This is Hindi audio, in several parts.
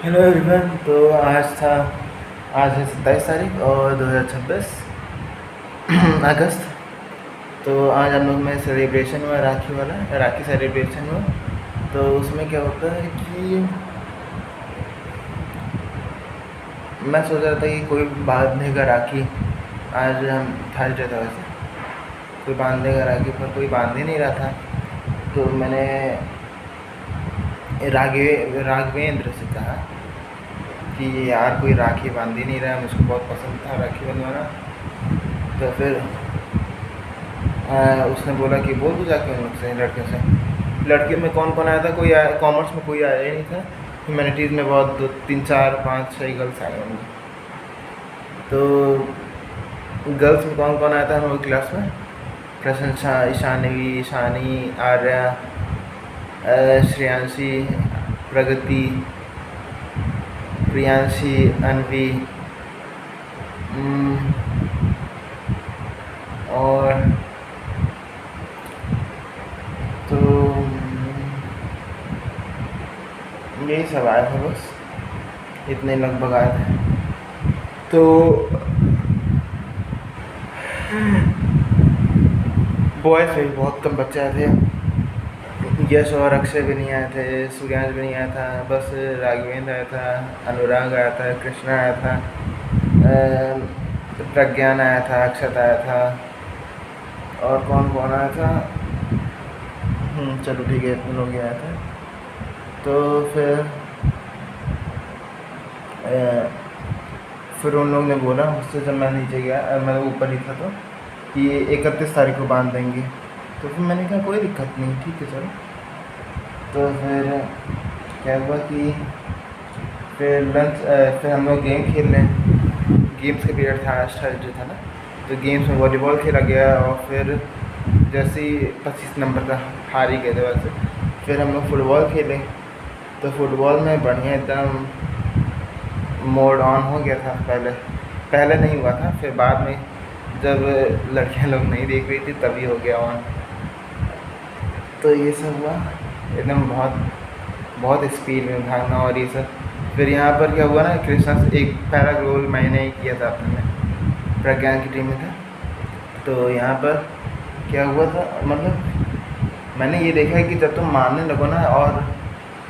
Hello everyone. तो आज है 27 तारीख और 2026 अगस्त। तो आज हम लोग में सेलिब्रेशन हुआ, राखी वाला राखी सेलिब्रेशन हुआ। तो उसमें क्या होता है कि मैं सोच रहा था कि कोई बांधेगा राखी। आज हम थर्सडे था वैसे, कोई बांधेगा राखी पर कोई बांध ही नहीं रहा था। तो मैंने राघवेंद्र से कहा कि यार कोई राखी बांध ही नहीं रहा है, मुझको बहुत पसंद था राखी बंधवाना। तो फिर उसने बोला कि बोल दो जाके उन लोग से, लड़के से। लड़के में कौन कौन आया था, कोई आया, कॉमर्स में कोई आया ही नहीं था। ह्यूमैनिटीज़ में बहुत 2 3 4 5 6 गर्ल्स आए होंगे। तो गर्ल्स में कौन कौन आया था हमारी क्लास में? प्रशंसा, ईशानवी, ईशानी, आर्या, श्रेयांशी, प्रगति, प्रियांशी, अनवी, और तो यही सब आए थे बस, इतने लगभग आए थे। तो बॉयज़ में भी बहुत कम बच्चे आए थे। यश और अक्षय भी नहीं आए थे, सूर्यांश भी नहीं आया था, बस राघवेंद्र आया था, अनुराग आया था, कृष्णा आया था, प्रज्ञान आया था, अक्षत आया था, और कौन कौन आया था? चलो ठीक है, इतने लोग ही आए थे। तो फिर उन लोग ने बोला मुझसे, जब मैं नीचे गया, मैं ऊपर ही था, तो कि 31 तारीख को बांध देंगे। तो फिर मैंने कहा कोई दिक्कत नहीं, ठीक है चलो। तो फिर क्या हुआ कि फिर हम लोग गेम खेल रहे हैं। गेम्स का पीरियड था, आज थर्सडे था ना। तो गेम्स में वॉलीबॉल खेला गया, और फिर जैसे ही 25 नंबर का हार ही गए थे वैसे। फिर हम लोग फुटबॉल खेले। तो फुटबॉल में बढ़िया एकदम मोड ऑन हो गया था। पहले नहीं हुआ था, फिर बाद में जब लड़कियां लोग नहीं देख रही थी तभी हो गया ऑन। तो ये सब हुआ, एकदम बहुत बहुत स्पीड में भागना और ये सब। फिर यहाँ पर क्या हुआ ना, कृष्णा से एक पहला गोल मैंने ही किया था अपने में, प्रज्ञान की टीम में था। तो यहाँ पर क्या हुआ था, मतलब मैंने ये देखा है कि जब तुम मारने लगो ना और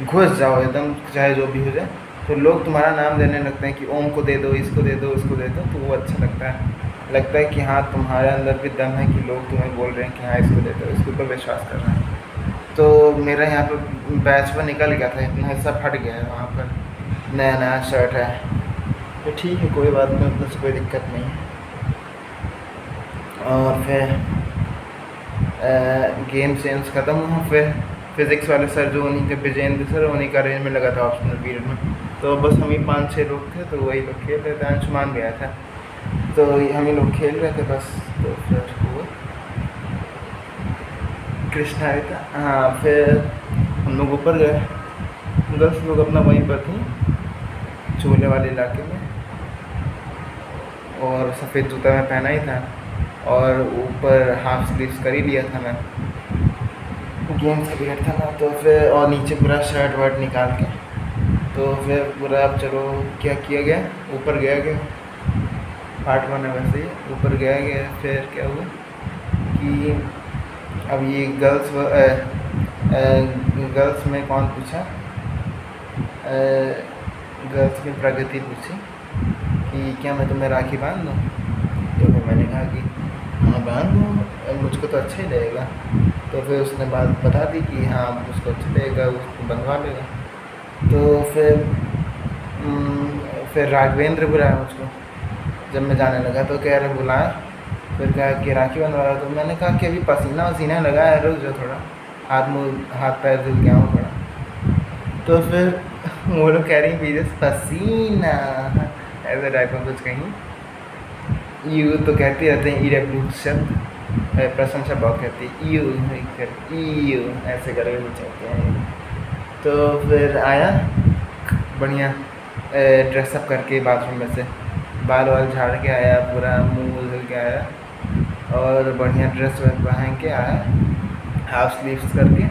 घुस जाओ एकदम, चाहे जो भी हो जाए, तो लोग तुम्हारा नाम देने लगते हैं कि ओम को दे दो, इसको दे दो, उसको दे दो। तो वो अच्छा लगता है कि हाँ तुम्हारे अंदर भी दम है कि लोग तुम्हें बोल रहे हैं कि हाँ इसको दे दो, इसके ऊपर विश्वास कर रहे हैं। तो मेरा यहाँ पर बैच पर निकल गया था, इतना हिस्सा फट गया है वहाँ पर, नया नया शर्ट है। तो ठीक है, कोई बात नहीं, उतना से कोई दिक्कत नहीं है। और फिर गेम सेम्स ख़त्म हुआ। फिर फिज़िक्स वाले सर, जो उन्हीं के विजेंद्र सर, उन्हीं का रेंज में लगा था ऑप्शनल पीरियड में। तो बस हम ही 5 6 लोग थे, तो वही लोग खेल रहे थे। अंशुमान भी आया था, तो हम ही लोग खेल रहे थे बस। तो फिर हुआ, कृष्णा आया था। हाँ, फिर हम लोग ऊपर गए, 10 लोग अपना वहीं पर थे, चूल्हे वाले इलाके में, और सफ़ेद जूता मैं पहना ही था, और ऊपर हाफ स्लीव्स कर ही लिया था मैं, गेम्स का पीरियड था ना। तो फिर और नीचे पूरा शर्ट वर्ट निकाल के, तो फिर पूरा अब चलो क्या किया गया, ऊपर गया पार्ट 1 है वैसे ही, ऊपर गया। फिर क्या हुआ कि अब ये गर्ल्स में कौन पूछा, गर्ल्स में प्रगति पूछी कि क्या मैं तुम्हें राखी बांध दूँ। तो फिर मैंने कहा कि हाँ बांध दो, मुझको तो अच्छा ही लगेगा। तो फिर उसने बात बता दी कि हाँ उसको अच्छा लगेगा, उसको बंधवा लेगा। तो फिर राघवेंद्र बुलाया मुझको। जब मैं जाने लगा तो कह रहे बुलाया, फिर कहा कि राखी बंधवा रहा। तो मैंने कहा कि अभी पसीना वसीना लगा है, रुक जाओ थोड़ा, हाथ पैर धुल के आऊँ थोड़ा। तो फिर वो लोग कह रही बीजस पसीना, ऐसे टाइप में कुछ कहीं। यू तो कहते रहते हैं, ई शब्द प्रशंसा बहुत कहती है, यू ऐसे करके कुछ कहते हैं। तो फिर आया बढ़िया ड्रेसअप करके बाथरूम में से, बाल वाल झाड़ के आया, पूरा मुँह धुल के आया, और बढ़िया ड्रेस पहन के आया, हाफ स्लीव्स करके।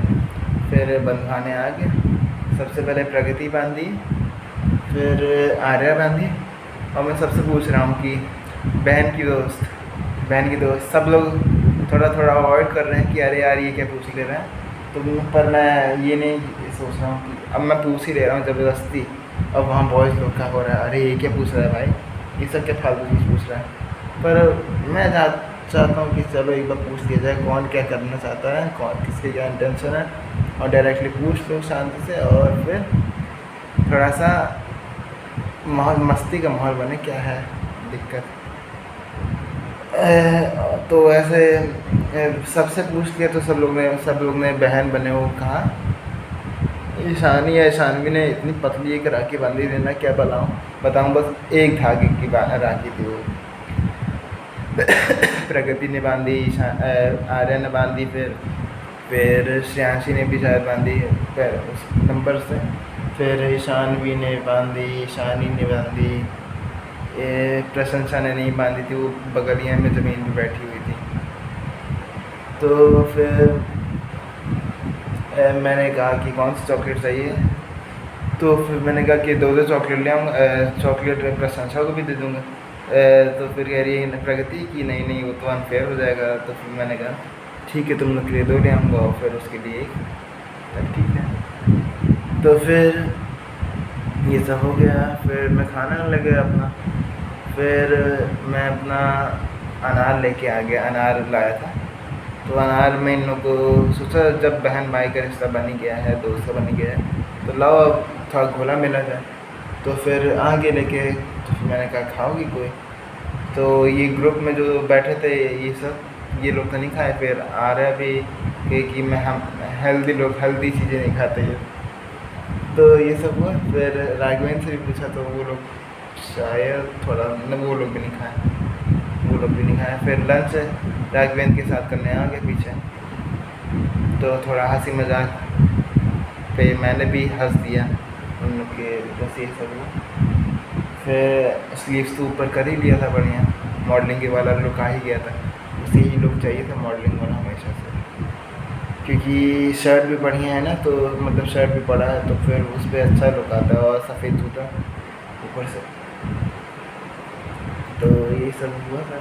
फिर बंधवाने आ गया। सबसे पहले प्रगति बांधी, फिर आर्या बांधी, और मैं सबसे पूछ रहा हूँ कि बहन की दोस्त सब लोग थोड़ा थोड़ा अवॉइड कर रहे हैं कि अरे यार ये क्या पूछ ले रहे हैं। तो पर मैं ये नहीं सोच रहा हूँ कि अब मैं पूछ ही ले रहा हूँ ज़बरदस्ती। अब वहाँ बॉयज़ लोग का हो रहा है, अरे ये क्या पूछ रहा है भाई, ये सब क्या फालतू चीज़ पूछ रहा है। पर मैं चाहता हूँ कि चलो एक बार पूछ लिया जाए कौन क्या करना चाहता है, कौन किसके क्या इंटेंशन है, और डायरेक्टली पूछ लो शांति से, और फिर थोड़ा सा माहौल मस्ती का माहौल बने। क्या है दिक्कत। तो ऐसे सबसे पूछ लिया तो सब लोग ने बहन बने वो कहा। ईशानी या ईशानवी ने इतनी पतली एक राखी बांधी थी ना, क्या बताऊँ बस एक धागे की राखी थी वो। प्रगति ने बांधी, आर्या ने बांधी, फिर श्रेयांशी ने भी शायद बांधी फिर उस नंबर से, फिर ईशानवी ने बांधी, ईशानी ने बांधी, प्रशंसा ने नहीं बांधी थी, वो बगलिया में ज़मीन पे बैठी हुई थी। तो फिर मैंने कहा कि कौन सी चॉकलेट चाहिए, तो फिर मैंने कहा कि दो चॉकलेट ले आऊँगा, चॉकलेट प्रशंसा को भी दे दूँगा। तो फिर कह रही है प्रगति कि नहीं वो तो अनफेयर हो जाएगा। तो फिर मैंने कहा ठीक है तुम लोग के लिए 2 ले आऊँगा और फिर उसके लिए 1। तब ठीक है। तो फिर ये सब हो गया, फिर मैं खाना लगे अपना, फिर मैं अपना अनार लेके आ गया, अनार लाया था। तो अनार में इन लोगों को सोचा जब बहन भाई का रिश्ता बन ही गया है, दोस्त का बन ही गया है, तो लाओ अब थोड़ा घोला मिला जाए। तो फिर आगे लेके तो फिर मैंने कहा खाओगी कोई। तो ये ग्रुप में जो बैठे थे ये लोग तो नहीं खाए। फिर आ रहा भी कि हम हेल्दी चीज़ें नहीं खाते ये। तो ये सब हुआ। फिर राघवेंद्र से भी पूछा तो वो लोग शायद थोड़ा मतलब वो लोग भी नहीं खाए। फिर लंच राघवेंद्र के साथ करने आ गए पीछे। तो थोड़ा हंसी मजाक पे मैंने भी हंस दिया उन लोग के, बस ये सब हुआ। फिर स्लीव्स तो ऊपर कर ही लिया था बढ़िया, मॉडलिंग के वाला लुक आ ही गया था। उसे ही लुक चाहिए था मॉडलिंग वाला हमेशा से, क्योंकि शर्ट भी बढ़िया है ना, तो मतलब शर्ट भी बड़ा है तो फिर उस पर अच्छा लुक आता है, और सफ़ेद जूता ऊपर से। तो ये सब हुआ था।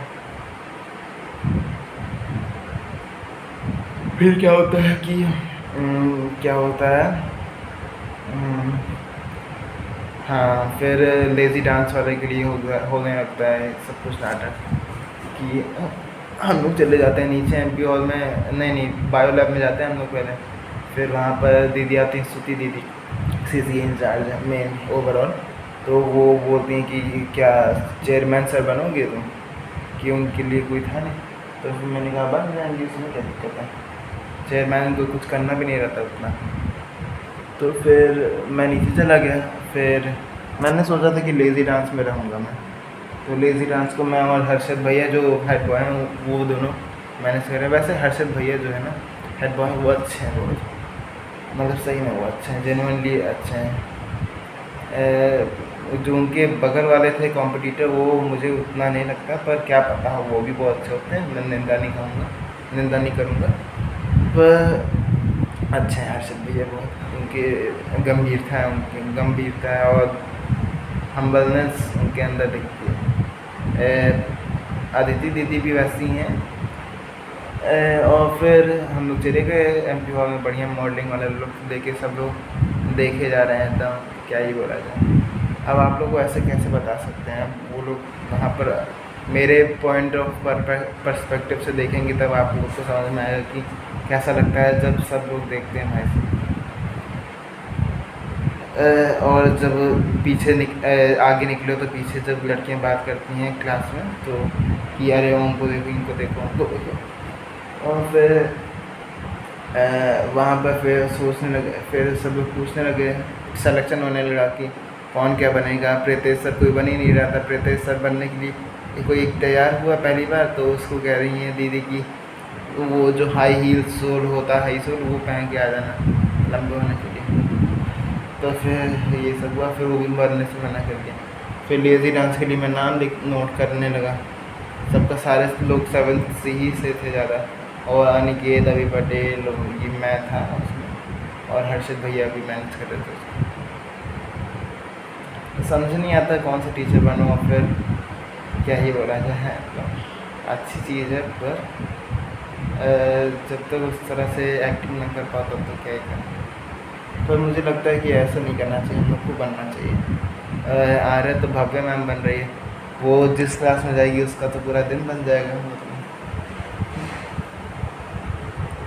फिर क्या होता है कि हाँ, फिर लेज़ी डांस वाले के लिए होने लगता है सब कुछ नाटक कि हम लोग चले जाते हैं नीचे एमपी हॉल में, नहीं बायो लैब में जाते हैं हम लोग पहले। फिर वहाँ पर दीदी आती हैं, श्रुति दीदी, सीसी इंचार्ज है मेन ओवरऑल। तो वो बोलती हैं कि क्या चेयरमैन सर बनोगे तुम, कि उनके लिए कोई था नहीं। तो फिर मैंने कहा बन जाएंगे, उसमें क्या दिक्कत है, चेयरमैन को कुछ करना भी नहीं रहता उतना। तो फिर मैं नीचे चला गया। फिर मैंने सोचा था कि लेज़ी डांस में रहूँगा मैं। तो लेज़ी डांस को मैं और हर्षद भैया जो हेड बॉय हैं वो दोनों मैनेज कर रहे हैं। वैसे हर्षद भैया जो है ना हेड बॉय, वो अच्छे हैं बहुत, मतलब सही में वो अच्छे हैं, जेन्युइनली अच्छे हैं। जो उनके बगल वाले थे कॉम्पिटिटर वो मुझे उतना नहीं लगता, पर क्या पता हो वो भी बहुत अच्छे होते हैं, मैं निंदा नहीं करूँगा। पर अच्छे हैं हर्षद भैया बहुत, उनकी गंभीरता है और हम्बलनेस उनके अंदर दिखती है। अदिति दीदी भी वैसी हैं। और फिर हम लोग चले गए एमपी हॉल में, बढ़िया मॉडलिंग वाला लुक देके सब लोग देखे जा रहे हैं एकदम, क्या ही बोला जाए। अब आप लोग को ऐसे कैसे बता सकते हैं, वो लोग वहाँ पर मेरे पॉइंट ऑफ पर्सपेक्टिव से देखेंगे तब आप लोगों को समझ में आएगा कि कैसा लगता है जब सब लोग देखते हैं भाई। और जब आगे निकले तो पीछे जब लड़कियां बात करती हैं क्लास में तो कि अरे उनको देखो, इनको देखो। और फिर वहाँ पर फिर सोचने लगे, फिर सब लोग पूछने लगे, सिलेक्शन होने लगा कि कौन क्या बनेगा। प्रीतेश सर कोई बन ही नहीं रहा था। प्रीतेश सर बनने के लिए कोई एक तैयार हुआ पहली बार, तो उसको कह रही हैं दीदी की वो जो हाई हील सोल होता है, वो पहन के आ जाना लंबे होने के लिए। तो फिर ये सब हुआ, फिर वो भी बनने से मना कर दिया। फिर लेज़ी डांस के लिए मैं नाम नोट करने लगा, सबका सारे लोग 7th से ही से थे ज़्यादा, और अनिकेत, अभी पटेल, ये मैं था उसमें, और हर्षद भैया भी मैनेज कर रहे थे उसको। समझ नहीं आता कौन सा टीचर बनूँ और फिर क्या ही बोला जाए, मतलब अच्छी चीज़ है पर जब तक उस तरह से एक्टिंग नहीं कर पाता तो क्या ही करें। पर मुझे लगता है कि ऐसा नहीं करना चाहिए, हम लोग को बनना चाहिए। आर्या तो भव्य मैम बन रही है, वो जिस क्लास में जाएगी उसका तो पूरा दिन बन जाएगा।